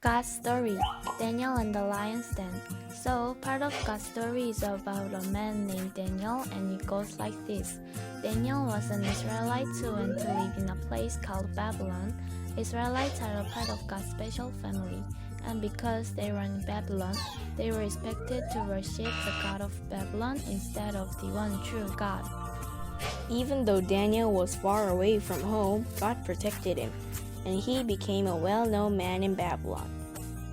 God's story, Daniel and the lion's den. So, part of God's story is about a man named Daniel, and it goes like this. Daniel was an Israelite who went to live in a place called Babylon. Israelites are a part of God's special family, and because they were in Babylon, they were expected to worship the God of Babylon instead of the one true God. Even though Daniel was far away from home, God protected him, and he became a well-known man in Babylon.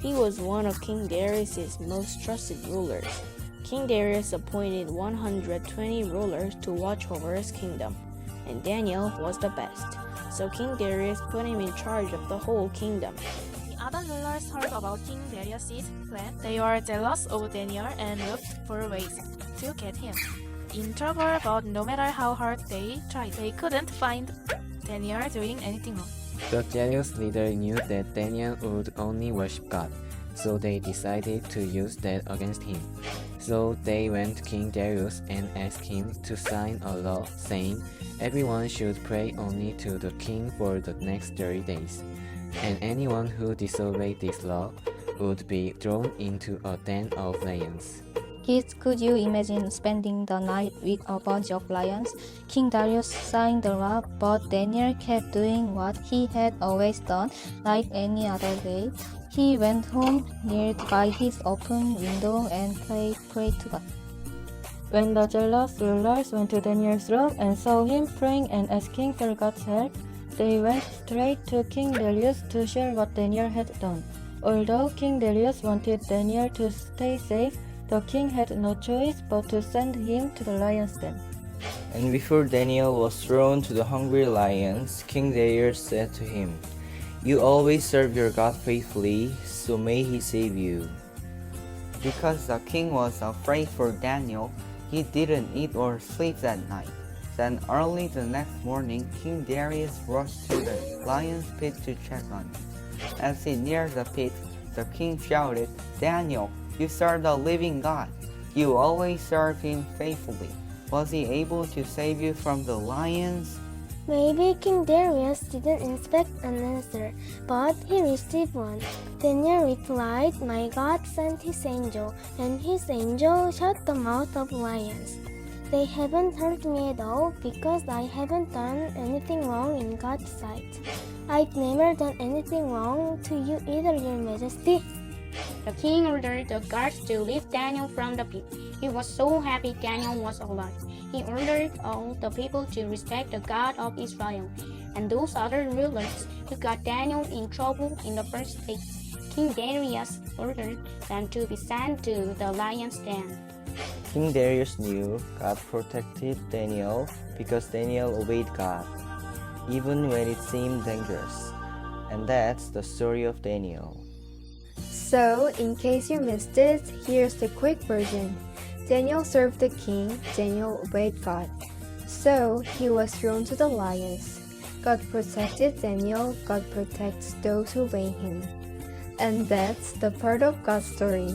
He was one of King Darius's most trusted rulers. King Darius appointed 120 rulers to watch over his kingdom, and Daniel was the best. So King Darius put him in charge of the whole kingdom. The other rulers heard about King Darius' plan. They were jealous of Daniel and looked for ways to get him in trouble, but no matter how hard they tried, they couldn't find Daniel doing anything wrong. The jealous leader knew that Daniel would only worship God, so they decided to use that against him. So they went to King Darius and asked him to sign a law saying everyone should pray only to the king for the next 30 days, and anyone who disobeyed this law would be thrown into a den of lions. Kids, could you imagine spending the night with a bunch of lions? King Darius signed the law, but Daniel kept doing what he had always done, like any other day. He went home nearby his open window and prayed to God. When the jealous rulers went to Daniel's room and saw him praying and asking for God's help, they went straight to King Darius to share what Daniel had done. Although King Darius wanted Daniel to stay safe, the king had no choice but to send him to the lion's den. And before Daniel was thrown to the hungry lions, King Darius said to him, "You always serve your God faithfully, so may he save you." Because the king was afraid for Daniel, he didn't eat or sleep that night. Then early the next morning, King Darius rushed to the lion's pit to check on him. As he neared the pit, the king shouted, "Daniel, you serve the living God. You always serve him faithfully. Was he able to save you from the lions?" Maybe King Darius didn't expect an answer, but he received one. Daniel replied, "My God sent his angel, and his angel shut the mouth of lions. They haven't hurt me at all because I haven't done anything wrong in God's sight. I've never done anything wrong to you either, Your Majesty." The king ordered the guards to lift Daniel from the pit. He was so happy Daniel was alive. He ordered all the people to respect the God of Israel and those other rulers who got Daniel in trouble in the first place. King Darius ordered them to be sent to the lion's den. King Darius knew God protected Daniel because Daniel obeyed God, even when it seemed dangerous. And that's the story of Daniel. So, in case you missed it, here's the quick version. Daniel served the king, Daniel obeyed God. So, he was thrown to the lions. God protected Daniel, God protects those who obey him. And that's the part of God's story.